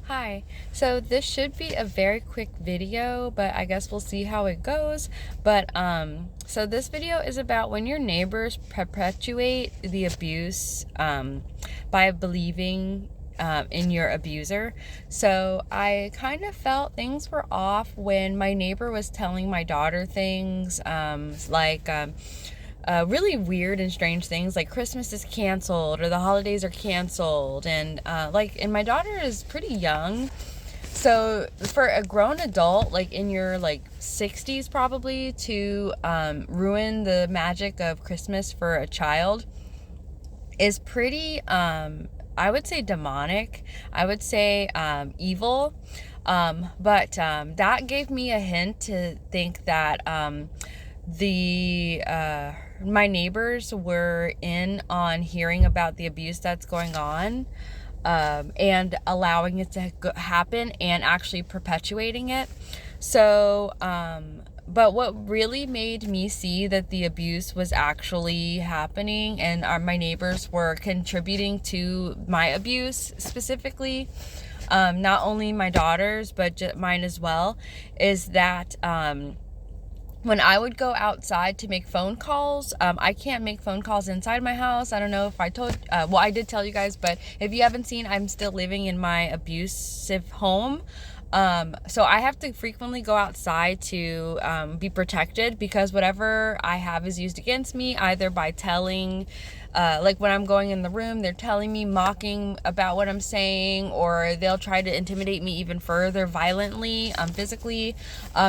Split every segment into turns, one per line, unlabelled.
Hi, so this should be a very quick video, but I guess we'll see how it goes. So this video is about when your neighbors perpetuate the abuse by believing in your abuser. So I kind of felt things were off when my neighbor was telling my daughter things really weird and strange things like Christmas is canceled or the holidays are canceled, and my daughter is pretty young, so for a grown adult like in your 60s probably to ruin the magic of Christmas for a child is pretty I would say demonic. I would say evil. But that gave me a hint to think that the my neighbors were in on hearing about the abuse that's going on, and allowing it to happen and actually perpetuating it. So but what really made me see that the abuse was actually happening and my neighbors were contributing to my abuse specifically, not only my daughters but mine as well, is that when I would go outside to make phone calls, I can't make phone calls inside my house. I don't know if I told, I did tell you guys, but if you haven't seen, I'm still living in my abusive home. So I have to frequently go outside to be protected, because whatever I have is used against me, either by telling, when I'm going in the room, they're telling me, mocking about what I'm saying, or they'll try to intimidate me even further violently, physically.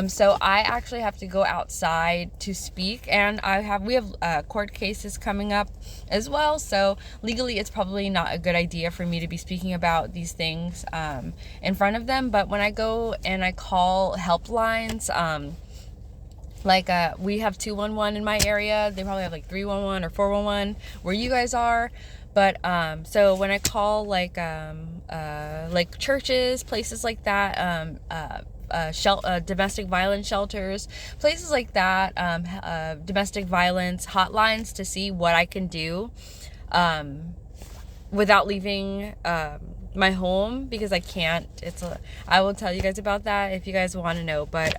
So I actually have to go outside to speak, and we have court cases coming up as well. So legally, it's probably not a good idea for me to be speaking about these things in front of them. But when I go and I call helplines, we have 211 in my area. They probably have 311 or 411 where you guys are. But so when I call churches, places like that, domestic violence shelters, places like that, domestic violence hotlines, to see what I can do without leaving my home, because I can't. I will tell you guys about that if you guys want to know. But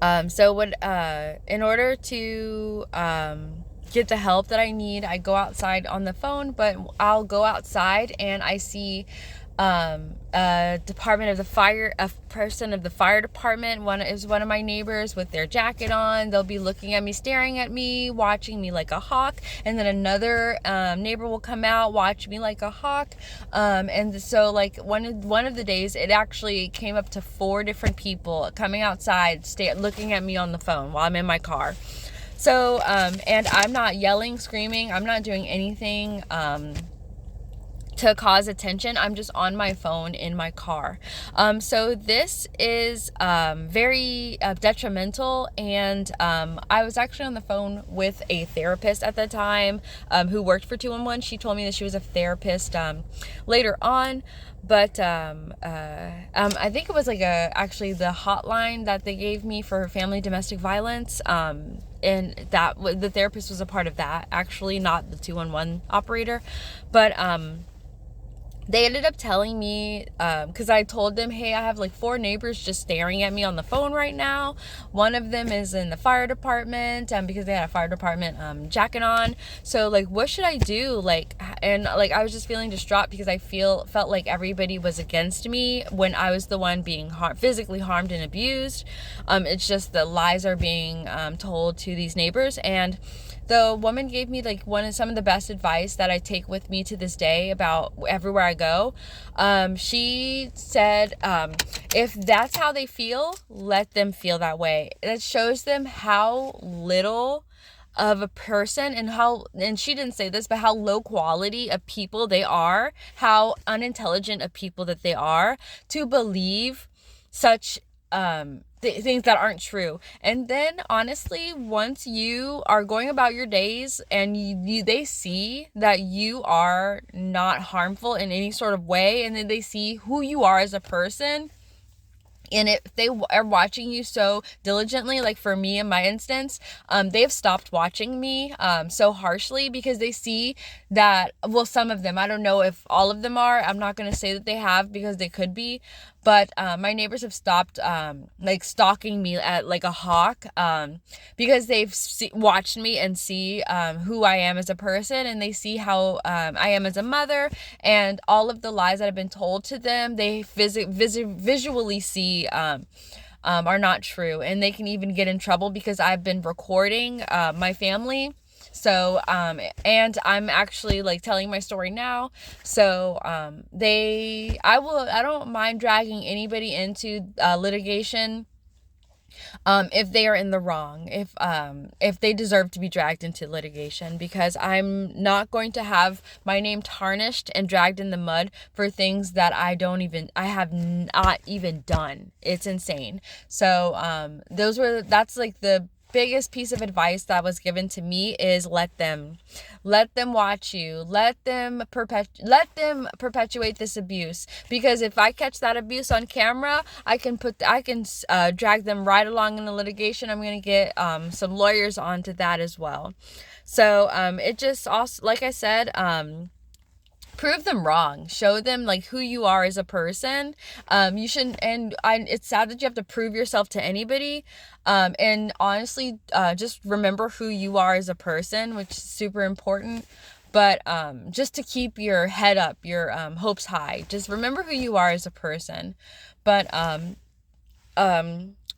in order to get the help that I need, I go outside on the phone. But I'll go outside and I see a person of the fire department. One of my neighbors with their jacket on. They'll be looking at me, staring at me, watching me like a hawk. And then another neighbor will come out, watch me like a hawk. And so one of the days, it actually came up to 4 different people coming outside, looking at me on the phone while I'm in my car. So and I'm not yelling, screaming. I'm not doing anything to cause attention. I'm just on my phone in my car. So this is very detrimental, and I was actually on the phone with a therapist at the time who worked for 211. She told me that she was a therapist later on, but I think it was actually the hotline that they gave me for family domestic violence, and that the therapist was a part of that, actually, not the 211 operator. But they ended up telling me, because I told them, hey, I have 4 neighbors just staring at me on the phone right now. One of them is in the fire department, because they had a fire department jacket on. So what should I do? I was just feeling distraught, because I felt like everybody was against me when I was the one being physically harmed and abused. It's just the lies are being told to these neighbors. And the woman gave me some of the best advice that I take with me to this day about everywhere I go. She said, if that's how they feel, let them feel that way. It shows them how little of a person and she didn't say this, but how low quality of people they are, how unintelligent of people that they are to believe such things that aren't true. And then honestly, once you are going about your days and they see that you are not harmful in any sort of way, and then they see who you are as a person, And if they are watching you so diligently, like for me in my instance, they have stopped watching me so harshly because they see that, well, some of them, I don't know if all of them are, I'm not going to say that they have because they could be, but my neighbors have stopped like stalking me at like a hawk, because they've watched me and see who I am as a person, and they see how I am as a mother, and all of the lies that have been told to them, they visually see are not true, and they can even get in trouble because I've been recording my family. So, and I'm actually like telling my story now. So, I don't mind dragging anybody into litigation, if they are in the wrong, if they deserve to be dragged into litigation, because I'm not going to have my name tarnished and dragged in the mud for things that I have not even done. It's insane. So, that's like the biggest piece of advice that was given to me is let them watch you, let them perpetuate this abuse, because if I catch that abuse on camera, I can drag them right along in the litigation. I'm going to get some lawyers onto that as well. So it just also, like I said, prove them wrong, show them like who you are as a person. You shouldn't, it's sad that you have to prove yourself to anybody, and honestly, just remember who you are as a person, which is super important. But just to keep your head up, your hopes high, just remember who you are as a person. But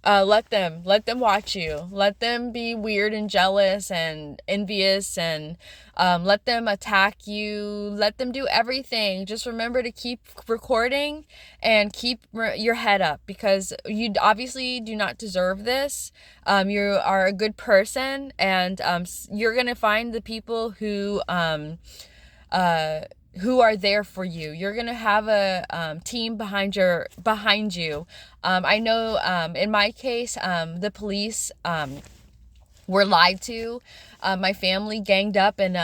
let them watch you, let them be weird and jealous and envious, and let them attack you, let them do everything. Just remember to keep recording and keep your head up, because you obviously do not deserve this. You are a good person, and you're gonna find the people who are there for you. You're gonna have a team behind you. I know in my case, the police were lied to. My family ganged up, and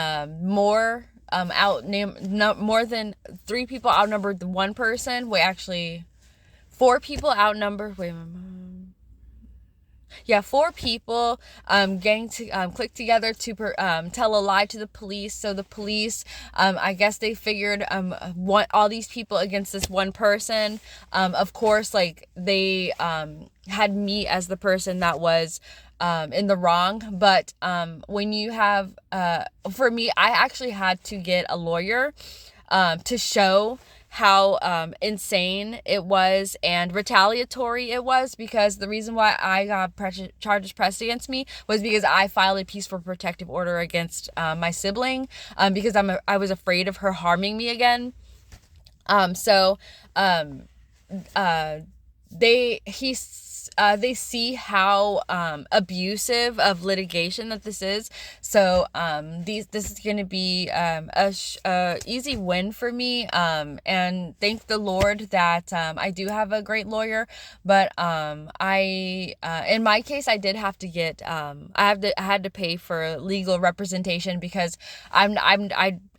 more than 3 people outnumbered the one person. Wait, actually, 4 people outnumbered. Wait a minute. Yeah, 4 people clicked together to tell a lie to the police. So the police, I guess they figured want all these people against this one person. Of course, like they had me as the person that was in the wrong. But when you have, for me, I actually had to get a lawyer to show how insane it was and retaliatory it was, because the reason why I got charges pressed against me was because I filed a peaceful protective order against my sibling, because I was afraid of her harming me again. So they see how abusive of litigation that this is. So this is going to be a easy win for me, and thank the Lord that I do have a great lawyer. But I in my case, I did have to get I had to pay for legal representation, because I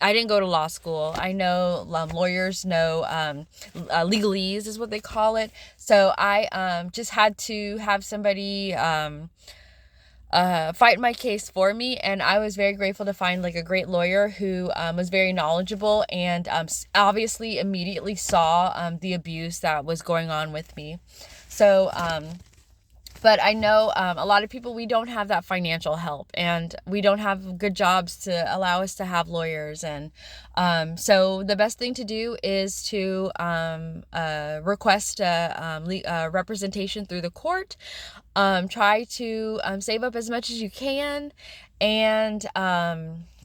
didn't go to law school. I know lawyers know legalese is what they call it. So I just had to have somebody fight my case for me, and I was very grateful to find like a great lawyer who was very knowledgeable, and obviously immediately saw the abuse that was going on with me. So but I know a lot of people, we don't have that financial help, and we don't have good jobs to allow us to have lawyers. And so the best thing to do is to request representation through the court. Try to save up as much as you can, and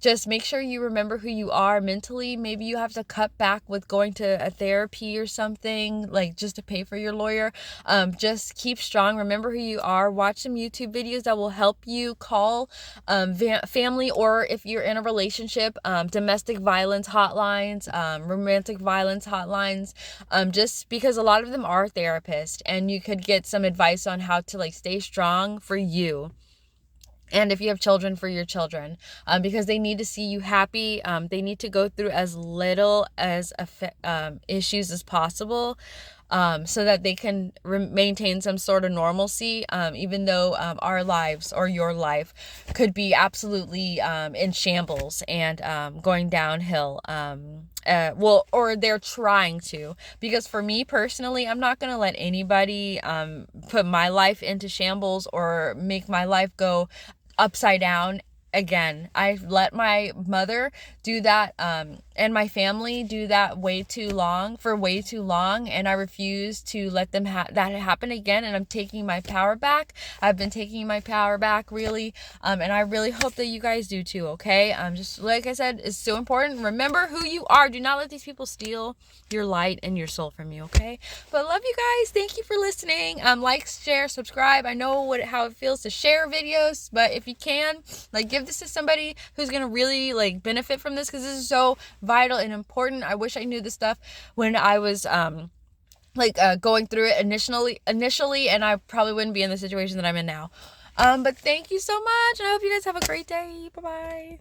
just make sure you remember who you are mentally. Maybe you have to cut back with going to a therapy or something, like just to pay for your lawyer. Just keep strong. Remember who you are. Watch some YouTube videos that will help you. Call family, or if you're in a relationship, domestic violence hotlines, romantic violence hotlines, just because a lot of them are therapists, and you could get some advice on how to like stay strong for you. And if you have children, for your children, because they need to see you happy. They need to go through as little as issues as possible. so that they can maintain some sort of normalcy, even though our lives or your life could be absolutely in shambles and going downhill. Well, or they're trying to. Because for me personally, I'm not going to let anybody put my life into shambles or make my life go upside down again. I let my mother do that and my family do that for way too long, and I refuse to let them that happen again. And I'm taking my power back. I've been taking my power back, really, and I really hope that you guys do too. Okay, just like I said, it's so important. Remember who you are. Do not let these people steal your light and your soul from you. Okay, but love you guys. Thank you for listening. Like, share, subscribe. I know how it feels to share videos, but if you can, like, give this to somebody who's gonna really like benefit from this, because this is so vital and important. I wish I knew this stuff when I was going through it initially, and I probably wouldn't be in the situation that I'm in now. But thank you so much, and I hope you guys have a great day. Bye bye.